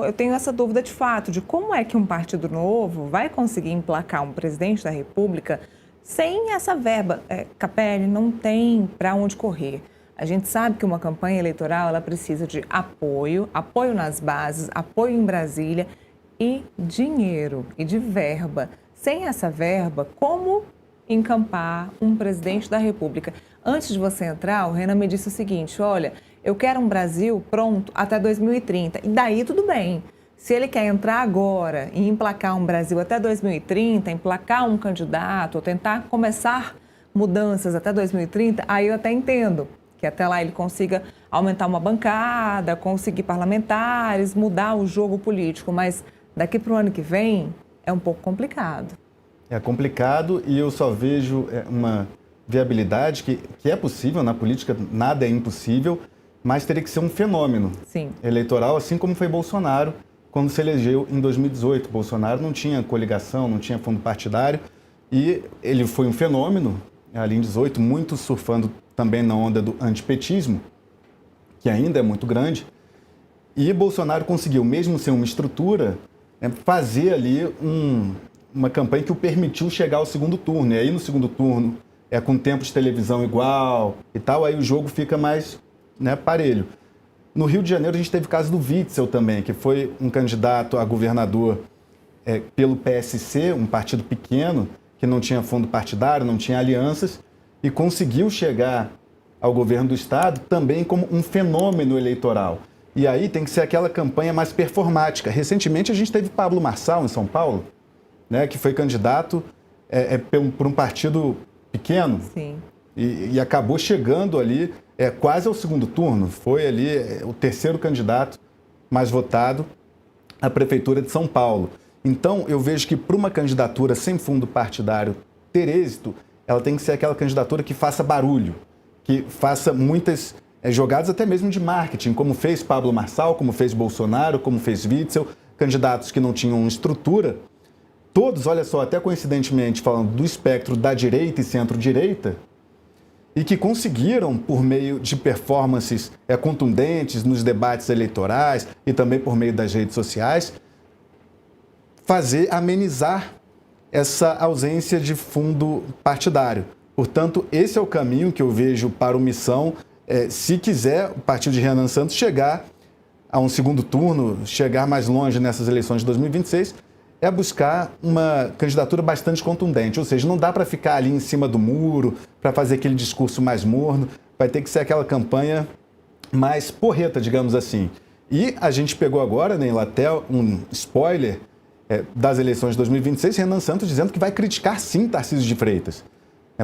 eu tenho essa dúvida de fato, de como é que um partido novo vai conseguir emplacar um presidente da República sem essa verba. Capelli, não tem para onde correr. A gente sabe que uma campanha eleitoral, ela precisa de apoio nas bases, apoio em Brasília e dinheiro e de verba. Sem essa verba, como encampar um presidente da República? Antes de você entrar, o Renan me disse o seguinte, olha, eu quero um Brasil pronto até 2030. E daí tudo bem. Se ele quer entrar agora e emplacar um Brasil até 2030, emplacar um candidato, ou tentar começar mudanças até 2030, aí eu até entendo que até lá ele consiga aumentar uma bancada, conseguir parlamentares, mudar o jogo político. Mas daqui para o ano que vem é um pouco complicado. É complicado e eu só vejo uma viabilidade que é possível, na política nada é impossível, mas teria que ser um fenômeno eleitoral, assim como foi Bolsonaro quando se elegeu em 2018. Bolsonaro não tinha coligação, não tinha fundo partidário e ele foi um fenômeno ali em 2018, muito surfando também na onda do antipetismo, que ainda é muito grande, e Bolsonaro conseguiu, mesmo sem uma estrutura, fazer ali uma campanha que o permitiu chegar ao segundo turno. E aí no segundo turno, com tempo de televisão igual e tal, aí o jogo fica mais parelho. No Rio de Janeiro a gente teve o caso do Witzel também, que foi um candidato a governador pelo PSC, um partido pequeno, que não tinha fundo partidário, não tinha alianças, e conseguiu chegar ao governo do estado também como um fenômeno eleitoral. E aí tem que ser aquela campanha mais performática. Recentemente a gente teve Pablo Marçal em São Paulo, que foi candidato por um partido pequeno. Sim. E acabou chegando ali quase ao segundo turno. Foi ali o terceiro candidato mais votado à Prefeitura de São Paulo. Então, eu vejo que para uma candidatura sem fundo partidário ter êxito, ela tem que ser aquela candidatura que faça barulho, que faça muitas jogadas até mesmo de marketing, como fez Pablo Marçal, como fez Bolsonaro, como fez Witzel, candidatos que não tinham estrutura. Todos, olha só, até coincidentemente falando do espectro da direita e centro-direita, e que conseguiram, por meio de performances contundentes nos debates eleitorais e também por meio das redes sociais, amenizar essa ausência de fundo partidário. Portanto, esse é o caminho que eu vejo para o Missão, se quiser o partido de Renan Santos chegar a um segundo turno, chegar mais longe nessas eleições de 2026, é buscar uma candidatura bastante contundente. Ou seja, não dá para ficar ali em cima do muro, para fazer aquele discurso mais morno, vai ter que ser aquela campanha mais porreta, digamos assim. E a gente pegou agora, né, em Latel, um spoiler das eleições de 2026, Renan Santos dizendo que vai criticar sim Tarcísio de Freitas.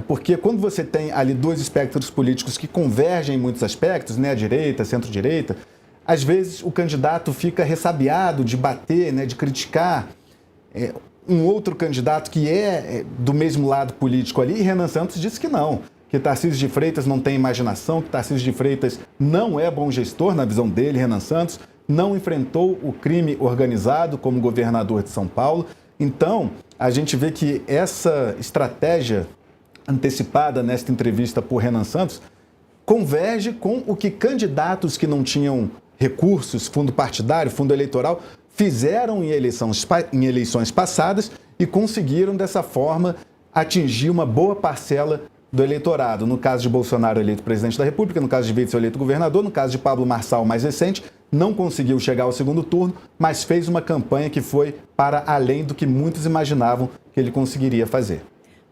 Porque quando você tem ali dois espectros políticos que convergem em muitos aspectos, a direita, a centro-direita, às vezes o candidato fica ressabiado de bater, de criticar um outro candidato que é do mesmo lado político ali, e Renan Santos disse que não, que Tarcísio de Freitas não tem imaginação, que Tarcísio de Freitas não é bom gestor, na visão dele, Renan Santos, não enfrentou o crime organizado como governador de São Paulo. Então, a gente vê que essa estratégia antecipada nesta entrevista por Renan Santos converge com o que candidatos que não tinham recursos, fundo partidário, fundo eleitoral, fizeram em eleições passadas e conseguiram, dessa forma, atingir uma boa parcela do eleitorado. No caso de Bolsonaro, eleito presidente da República, no caso de Witzel, eleito governador, no caso de Pablo Marçal, mais recente, não conseguiu chegar ao segundo turno, mas fez uma campanha que foi para além do que muitos imaginavam que ele conseguiria fazer.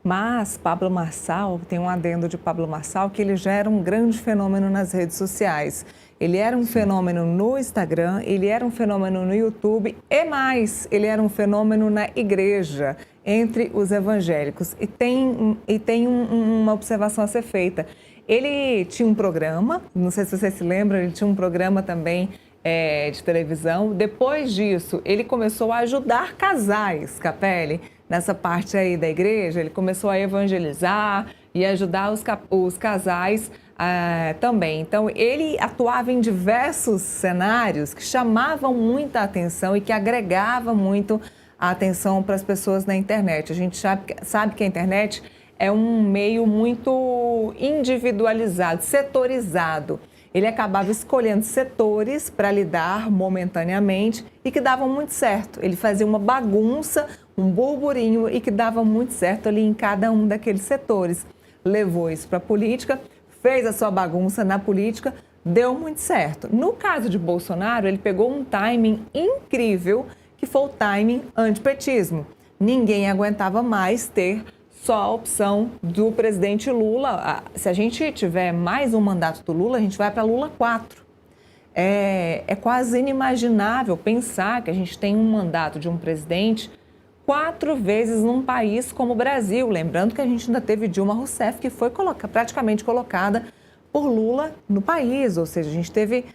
Mas Pablo Marçal, tem um adendo de Pablo Marçal, que ele já era um grande fenômeno nas redes sociais. Ele era um fenômeno no Instagram, ele era um fenômeno no YouTube e mais, ele era um fenômeno na igreja, entre os evangélicos. E tem uma observação a ser feita. Ele tinha um programa, não sei se você se lembra, ele tinha um programa também de televisão. Depois disso, ele começou a ajudar casais, Capelli, nessa parte aí da igreja. Ele começou a evangelizar e ajudar os casais também. Então, ele atuava em diversos cenários que chamavam muita atenção e que agregavam muito a atenção para as pessoas na internet. A gente sabe que a internet é um meio muito individualizado, setorizado. ele acabava escolhendo setores para lidar momentaneamente e que davam muito certo. Ele fazia uma bagunça, um burburinho e que dava muito certo ali em cada um daqueles setores. Levou isso para a política, fez a sua bagunça na política, deu muito certo. No caso de Bolsonaro, ele pegou um timing incrível, que foi o timing antipetismo. Ninguém aguentava mais ter só a opção do presidente Lula. Se a gente tiver mais um mandato do Lula, a gente vai para Lula 4. É quase inimaginável pensar que a gente tem um mandato de um presidente 4 vezes num país como o Brasil. Lembrando que a gente ainda teve Dilma Rousseff, que foi praticamente colocada por Lula no país. Ou seja, a gente teve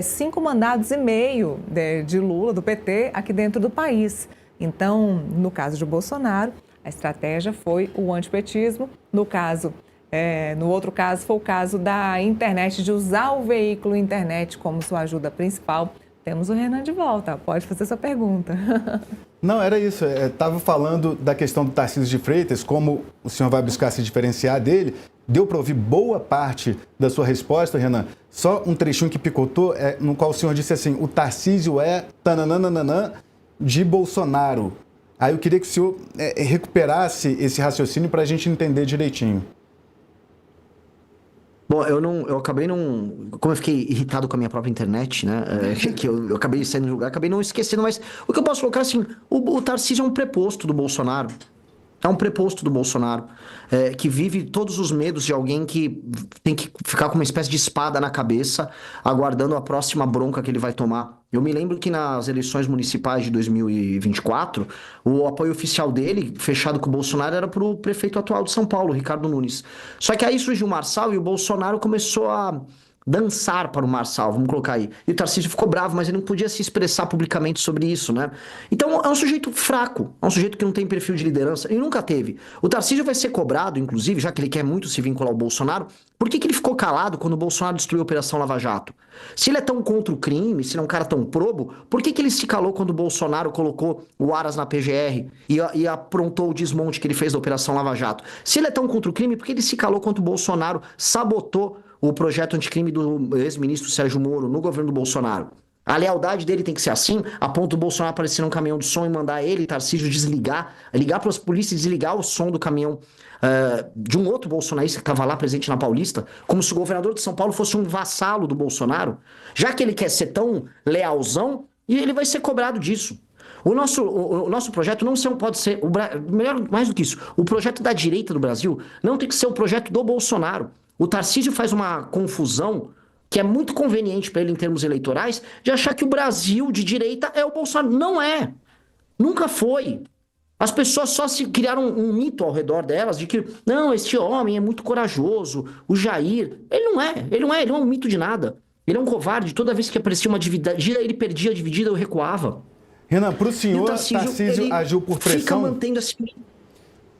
5 mandatos e meio de Lula, do PT, aqui dentro do país. Então, no caso de Bolsonaro, a estratégia foi o antipetismo. No outro caso, foi o caso da internet, de usar o veículo internet como sua ajuda principal. Temos o Renan de volta, pode fazer sua pergunta. Não, era isso. Estava falando da questão do Tarcísio de Freitas, como o senhor vai buscar se diferenciar dele. Deu para ouvir boa parte da sua resposta, Renan. Só um trechinho que picotou, no qual o senhor disse assim, o Tarcísio é tananana de Bolsonaro. Aí eu queria que o senhor recuperasse esse raciocínio para a gente entender direitinho. Bom, eu acabei não... Como eu fiquei irritado com a minha própria internet, né? Que eu acabei saindo do lugar, acabei não esquecendo, mas o que eu posso colocar, assim, o Tarcísio é um preposto do Bolsonaro. É um preposto do Bolsonaro, que vive todos os medos de alguém que tem que ficar com uma espécie de espada na cabeça, aguardando a próxima bronca que ele vai tomar. Eu me lembro que nas eleições municipais de 2024, o apoio oficial dele, fechado com o Bolsonaro, era para o prefeito atual de São Paulo, Ricardo Nunes. Só que aí surgiu o Marçal e o Bolsonaro começou a dançar para o Marçal, vamos colocar aí. E o Tarcísio ficou bravo, mas ele não podia se expressar publicamente sobre isso, né? Então é um sujeito fraco, é um sujeito que não tem perfil de liderança, e nunca teve. O Tarcísio vai ser cobrado, inclusive, já que ele quer muito se vincular ao Bolsonaro, por que ele ficou calado quando o Bolsonaro destruiu a Operação Lava Jato? Se ele é tão contra o crime, se ele é um cara tão probo, por que ele se calou quando o Bolsonaro colocou o Aras na PGR e aprontou o desmonte que ele fez da Operação Lava Jato? Se ele é tão contra o crime, por que ele se calou quando o Bolsonaro sabotou o projeto anticrime do ex-ministro Sérgio Moro no governo do Bolsonaro? A lealdade dele tem que ser assim, a ponto do Bolsonaro aparecer num caminhão de som e mandar ele, Tarcísio, ligar para as polícias e desligar o som do caminhão de um outro bolsonarista que estava lá presente na Paulista, como se o governador de São Paulo fosse um vassalo do Bolsonaro, já que ele quer ser tão lealzão, e ele vai ser cobrado disso. O nosso projeto não pode ser, melhor, mais do que isso, o projeto da direita do Brasil não tem que ser o projeto do Bolsonaro. O Tarcísio faz uma confusão que é muito conveniente para ele em termos eleitorais, de achar que o Brasil de direita é o Bolsonaro. Não é. Nunca foi. As pessoas só se criaram um mito ao redor delas de que, não, este homem é muito corajoso, o Jair. Ele não é um mito de nada. Ele é um covarde. Toda vez que aparecia uma dividida, ele perdia a dividida, eu recuava. Renan, para o senhor, Tarcísio agiu por pressão? Fica mantendo assim...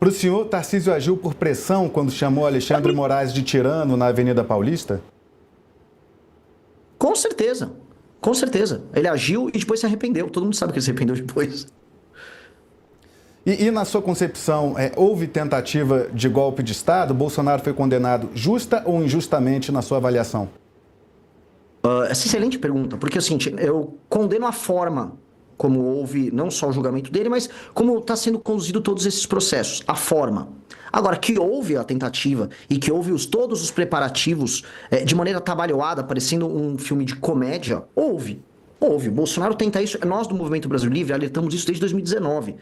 Para o senhor, Tarcísio agiu por pressão quando chamou Alexandre Moraes de tirano na Avenida Paulista? Com certeza. Com certeza. Ele agiu e depois se arrependeu. Todo mundo sabe que ele se arrependeu depois. E na sua concepção, houve tentativa de golpe de Estado? Bolsonaro foi condenado justa ou injustamente na sua avaliação? Essa excelente pergunta, porque é o seguinte, eu condeno a forma como houve não só o julgamento dele, mas como está sendo conduzido todos esses processos, a forma. Agora, que houve a tentativa e que houve todos os preparativos de maneira trabalhada, parecendo um filme de comédia, houve. O Bolsonaro tenta isso. Nós do Movimento Brasil Livre alertamos isso desde 2019,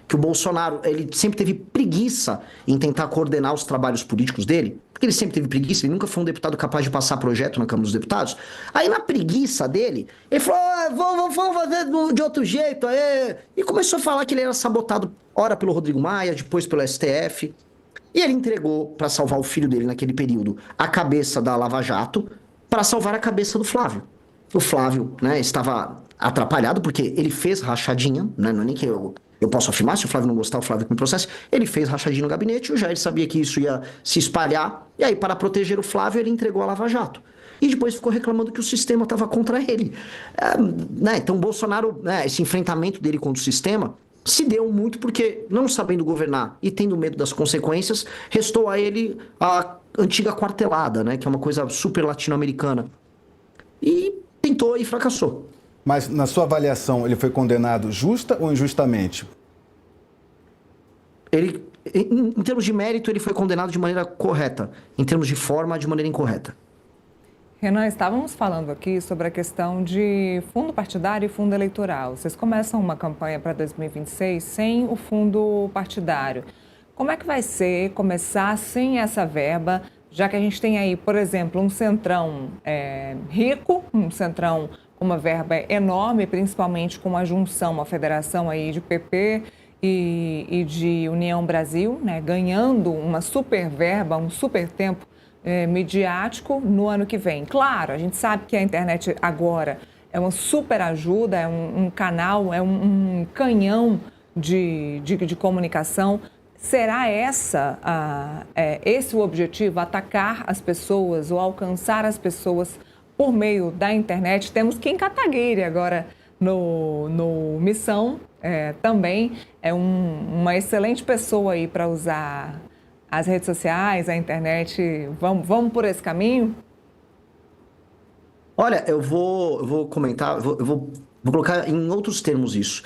que o Bolsonaro ele sempre teve preguiça em tentar coordenar os trabalhos políticos dele, porque ele sempre teve preguiça, ele nunca foi um deputado capaz de passar projeto na Câmara dos Deputados. Aí na preguiça dele, ele falou, vamos fazer de outro jeito, aí. E começou a falar que ele era sabotado, ora pelo Rodrigo Maia, depois pelo STF. E ele entregou, para salvar o filho dele naquele período, a cabeça da Lava Jato, para salvar a cabeça do Flávio. O Flávio, né, estava atrapalhado, porque ele fez rachadinha, né, não é nem que eu posso afirmar, se o Flávio não gostar, o Flávio que me processe, ele fez rachadinha no gabinete, o Jair sabia que isso ia se espalhar, e aí, para proteger o Flávio, ele entregou a Lava Jato. E depois ficou reclamando que o sistema estava contra ele. Então, o Bolsonaro, esse enfrentamento dele contra o sistema, se deu muito porque, não sabendo governar e tendo medo das consequências, restou a ele a antiga quartelada, né, que é uma coisa super latino-americana. e tentou e fracassou. Mas, na sua avaliação, ele foi condenado justa ou injustamente? Ele, em termos de mérito, ele foi condenado de maneira correta. Em termos de forma, de maneira incorreta. Renan, estávamos falando aqui sobre a questão de fundo partidário e fundo eleitoral. Vocês começam uma campanha para 2026 sem o fundo partidário. Como é que vai ser começar sem essa verba, já que a gente tem aí, por exemplo, um centrão rico, um centrão com uma verba enorme, principalmente com a junção, uma federação aí de PP e de União Brasil, né, ganhando uma super verba, um super tempo midiático no ano que vem. Claro, a gente sabe que a internet agora é uma super ajuda, é um canal, é um canhão de comunicação. Será esse o objetivo, atacar as pessoas ou alcançar as pessoas por meio da internet? Temos Kim Kataguiri agora no Missão, também é uma excelente pessoa aí para usar as redes sociais, a internet. Vamos por esse caminho? Olha, eu vou comentar, eu vou colocar em outros termos isso.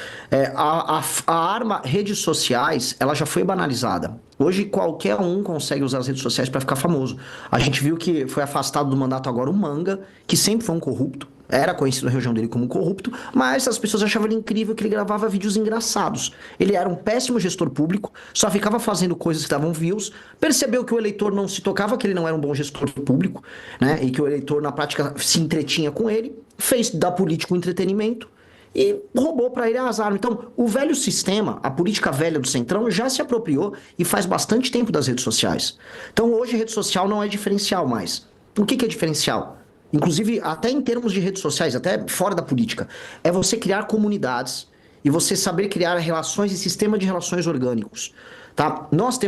A arma redes sociais, ela já foi banalizada. Hoje qualquer um consegue usar as redes sociais para ficar famoso. A gente viu que foi afastado do mandato agora o Manga, que sempre foi um corrupto, era conhecido na região dele como corrupto, mas as pessoas achavam ele incrível que ele gravava vídeos engraçados. Ele era um péssimo gestor público, só ficava fazendo coisas que davam views, percebeu que o eleitor não se tocava, que ele não era um bom gestor público, né? E que o eleitor na prática se entretinha com ele, fez da política um entretenimento e roubou para ele as armas. Então, o velho sistema, a política velha do Centrão, já se apropriou e faz bastante tempo das redes sociais. Então, hoje, a rede social não é diferencial mais. O que é diferencial? Inclusive, até em termos de redes sociais, até fora da política, é você criar comunidades e você saber criar relações e sistema de relações orgânicos. Tá? Nós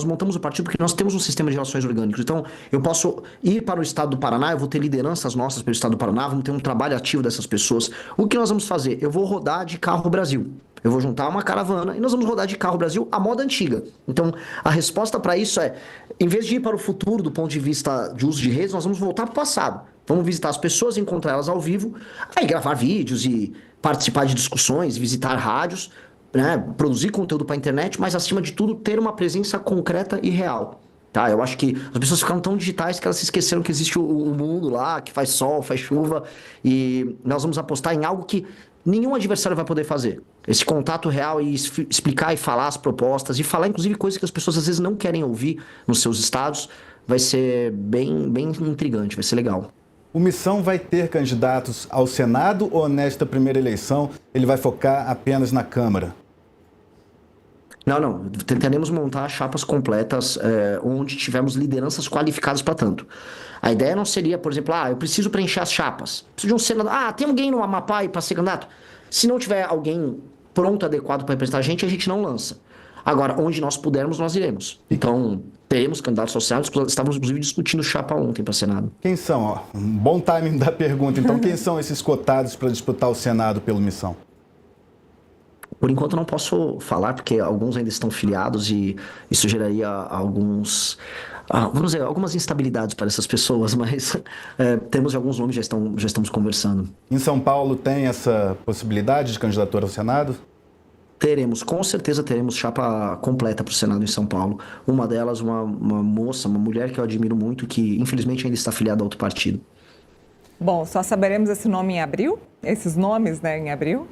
montamos o partido porque nós temos um sistema de relações orgânicos. Então, eu posso ir para o estado do Paraná, eu vou ter lideranças nossas pelo estado do Paraná, vamos ter um trabalho ativo dessas pessoas. O que nós vamos fazer? Eu vou rodar de carro Brasil. Eu vou juntar uma caravana e nós vamos rodar de carro Brasil à moda antiga. Então, a resposta para isso é, em vez de ir para o futuro do ponto de vista de uso de redes, nós vamos voltar para o passado. Vamos visitar as pessoas, encontrar elas ao vivo, aí gravar vídeos e participar de discussões, visitar rádios, né, produzir conteúdo para a internet, mas acima de tudo ter uma presença concreta e real. Tá? Eu acho que as pessoas ficaram tão digitais que elas se esqueceram que existe o mundo lá, que faz sol, faz chuva, e nós vamos apostar em algo que nenhum adversário vai poder fazer. Esse contato real e explicar e falar as propostas, e falar inclusive coisas que as pessoas às vezes não querem ouvir nos seus estados, vai ser bem, bem intrigante, vai ser legal. O Missão vai ter candidatos ao Senado ou nesta primeira eleição ele vai focar apenas na Câmara? Não. Tentaremos montar chapas completas onde tivermos lideranças qualificadas para tanto. A ideia não seria, por exemplo, eu preciso preencher as chapas. Preciso de um senador. Tem alguém no Amapá para ser candidato? Se não tiver alguém pronto, adequado para representar a gente não lança. Agora, onde nós pudermos, nós iremos. Então, teremos candidatos ao Senado. Estávamos, inclusive, discutindo chapa ontem para Senado. Quem são? Um bom timing da pergunta. Então, quem são esses cotados para disputar o Senado pelo Missão? Por enquanto, não posso falar, porque alguns ainda estão filiados e isso geraria algumas instabilidades para essas pessoas, mas temos alguns nomes, já estamos conversando. Em São Paulo tem essa possibilidade de candidatura ao Senado? Com certeza teremos chapa completa para o Senado em São Paulo. Uma delas, uma moça, uma mulher que eu admiro muito, que infelizmente ainda está afiliada a outro partido. Bom, só saberemos esse nome em abril? Esses nomes, né, em abril?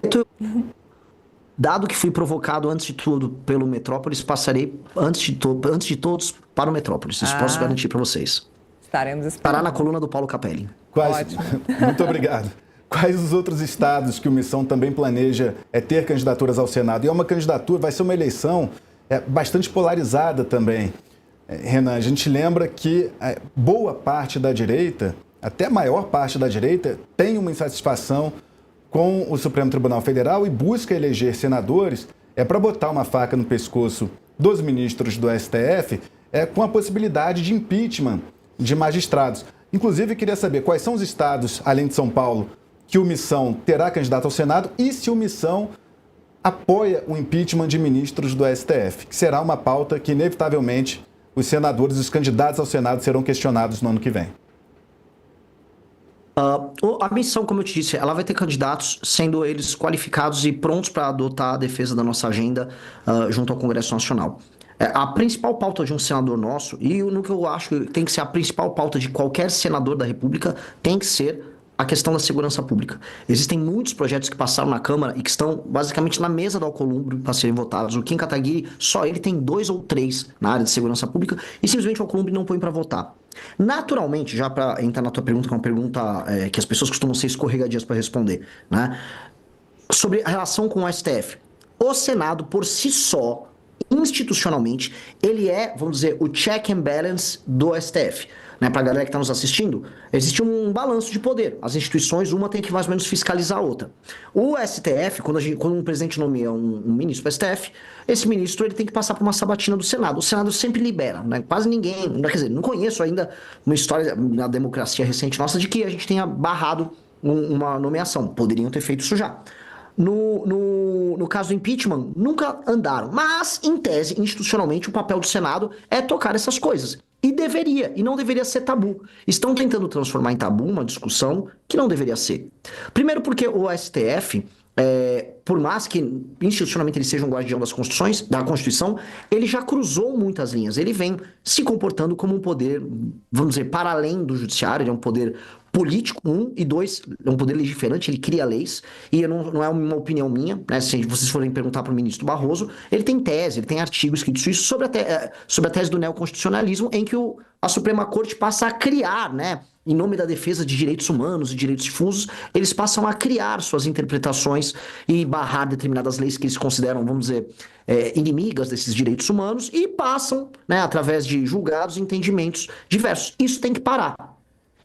Dado que fui provocado antes de tudo pelo Metrópolis, passarei antes de todos para o Metrópolis. Isso posso garantir para vocês. Estaremos esperando. Estará na coluna do Paulo Capelli. Ótimo. Muito obrigado. Quais os outros estados que o Missão também planeja ter candidaturas ao Senado? E é uma candidatura, vai ser uma eleição bastante polarizada também. Renan, a gente lembra que boa parte da direita, até a maior parte da direita, tem uma insatisfação com o Supremo Tribunal Federal e busca eleger senadores para botar uma faca no pescoço dos ministros do STF com a possibilidade de impeachment de magistrados. Inclusive, eu queria saber quais são os estados, além de São Paulo, que o Missão terá candidato ao Senado e se o Missão apoia o impeachment de ministros do STF, que será uma pauta que, inevitavelmente, os senadores, os candidatos ao Senado serão questionados no ano que vem. A missão, como eu te disse, ela vai ter candidatos, sendo eles qualificados e prontos para adotar a defesa da nossa agenda junto ao Congresso Nacional. A principal pauta de um senador nosso, e no que eu acho que tem que ser a principal pauta de qualquer senador da República, tem que ser a questão da segurança pública. Existem muitos projetos que passaram na Câmara e que estão basicamente na mesa do Alcolumbre para serem votados. O Kim Kataguiri, só ele tem 2 ou 3 na área de segurança pública e simplesmente o Alcolumbre não põe para votar. Naturalmente, já para entrar na tua pergunta, que é uma pergunta que as pessoas costumam ser escorregadias para responder, né? Sobre a relação com o STF. O Senado, por si só, institucionalmente, ele é, vamos dizer, o check and balance do STF. Né, para a galera que está nos assistindo, existe um balanço de poder. As instituições, uma tem que mais ou menos fiscalizar a outra. O STF, quando um presidente nomeia um ministro para o STF, esse ministro ele tem que passar por uma sabatina do Senado. O Senado sempre libera, né? Quase ninguém, quer dizer, não conheço ainda uma história na democracia recente nossa de que a gente tenha barrado uma nomeação. Poderiam ter feito isso já. No caso do impeachment, nunca andaram. Mas, em tese, institucionalmente, o papel do Senado é tocar essas coisas. E deveria, e não deveria ser tabu. Estão tentando transformar em tabu uma discussão que não deveria ser. Primeiro porque o STF, por mais que institucionalmente ele seja um guardião da Constituição, ele já cruzou muitas linhas. Ele vem se comportando como um poder, vamos dizer, para além do judiciário, ele é um poder político, 1, e 2, é um poder legiferante, ele cria leis, e não é uma opinião minha, né? Se vocês forem perguntar para o ministro Barroso, ele tem tese, ele tem artigos escritos isso sobre a tese do neoconstitucionalismo, em que a Suprema Corte passa a criar, né? Em nome da defesa de direitos humanos e direitos difusos, eles passam a criar suas interpretações e barrar determinadas leis que eles consideram, vamos dizer, inimigas desses direitos humanos e passam, né, através de julgados e entendimentos diversos. Isso tem que parar.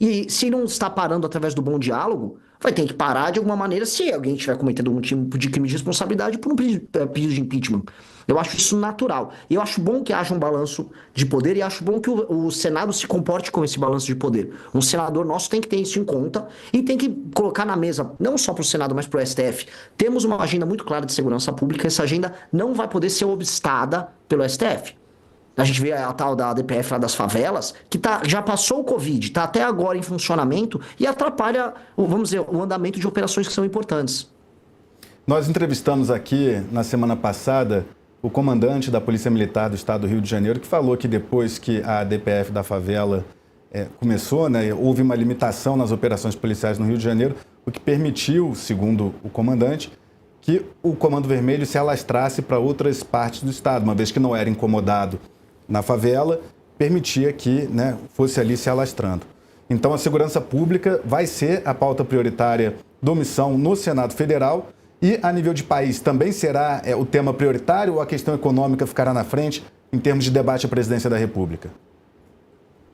E se não está parando através do bom diálogo, vai ter que parar de alguma maneira se alguém estiver cometendo algum tipo de crime de responsabilidade por um pedido de impeachment. Eu acho isso natural. E eu acho bom que haja um balanço de poder e acho bom que o Senado se comporte com esse balanço de poder. Um senador nosso tem que ter isso em conta e tem que colocar na mesa, não só para o Senado, mas para o STF. Temos uma agenda muito clara de segurança pública, essa agenda não vai poder ser obstada pelo STF. A gente vê a tal da DPF lá das favelas, que já passou o Covid, está até agora em funcionamento e atrapalha, vamos dizer, o andamento de operações que são importantes. Nós entrevistamos aqui, na semana passada, o comandante da Polícia Militar do Estado do Rio de Janeiro, que falou que depois que a DPF da favela começou, né, houve uma limitação nas operações policiais no Rio de Janeiro, o que permitiu, segundo o comandante, que o Comando Vermelho se alastrasse para outras partes do Estado, uma vez que não era incomodado na favela, permitia que, né, fosse ali se alastrando. Então, a segurança pública vai ser a pauta prioritária do Missão no Senado Federal e, a nível de país, também será o tema prioritário ou a questão econômica ficará na frente em termos de debate à presidência da República?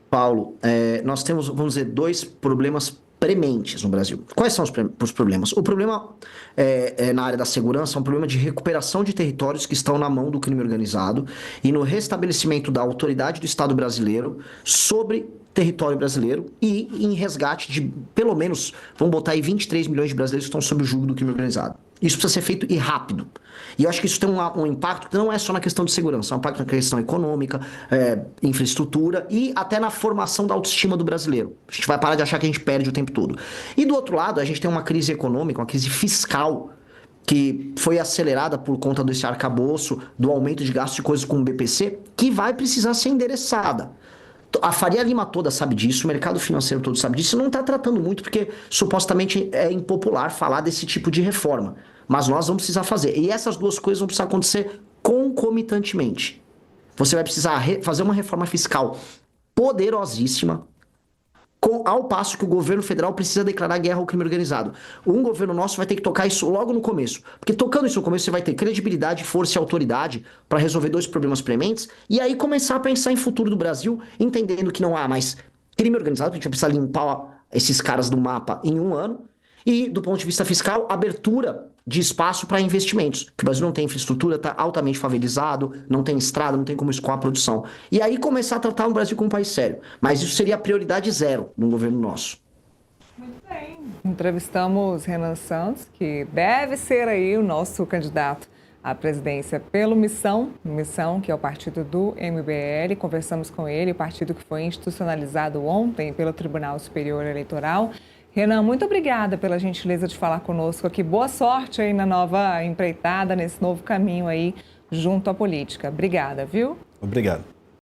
Paulo, nós temos, vamos dizer, 2 problemas prementes no Brasil. Quais são os problemas? O problema na área da segurança é um problema de recuperação de territórios que estão na mão do crime organizado e no restabelecimento da autoridade do Estado brasileiro sobre território brasileiro e em resgate de, pelo menos, vamos botar aí 23 milhões de brasileiros que estão sob o jugo do crime organizado. Isso precisa ser feito e rápido. E eu acho que isso tem um impacto que não é só na questão de segurança, é um impacto na questão econômica, infraestrutura e até na formação da autoestima do brasileiro. A gente vai parar de achar que a gente perde o tempo todo. E do outro lado, a gente tem uma crise econômica, uma crise fiscal, que foi acelerada por conta desse arcabouço, do aumento de gastos e coisas com o BPC, que vai precisar ser endereçada. A Faria Lima toda sabe disso, o mercado financeiro todo sabe disso, não está tratando muito porque supostamente é impopular falar desse tipo de reforma. Mas nós vamos precisar fazer. E essas 2 coisas vão precisar acontecer concomitantemente. Você vai precisar fazer uma reforma fiscal poderosíssima, ao passo que o governo federal precisa declarar guerra ao crime organizado. Um governo nosso vai ter que tocar isso logo no começo. Porque tocando isso no começo, você vai ter credibilidade, força e autoridade para resolver 2 problemas prementes e aí começar a pensar em futuro do Brasil, entendendo que não há mais crime organizado, que a gente vai precisar limpar esses caras do mapa em 1 ano. E, do ponto de vista fiscal, abertura de espaço para investimentos. Porque o Brasil não tem infraestrutura, está altamente favelizado, não tem estrada, não tem como escoar a produção. E aí começar a tratar o Brasil como um país sério. Mas isso seria a prioridade 0 no governo nosso. Muito bem. Entrevistamos Renan Santos, que deve ser aí o nosso candidato à presidência pelo Missão, que é o partido do MBL. Conversamos com ele, o partido que foi institucionalizado ontem pelo Tribunal Superior Eleitoral. Renan, muito obrigada pela gentileza de falar conosco aqui. Boa sorte aí na nova empreitada, nesse novo caminho aí junto à política. Obrigada, viu? Obrigado.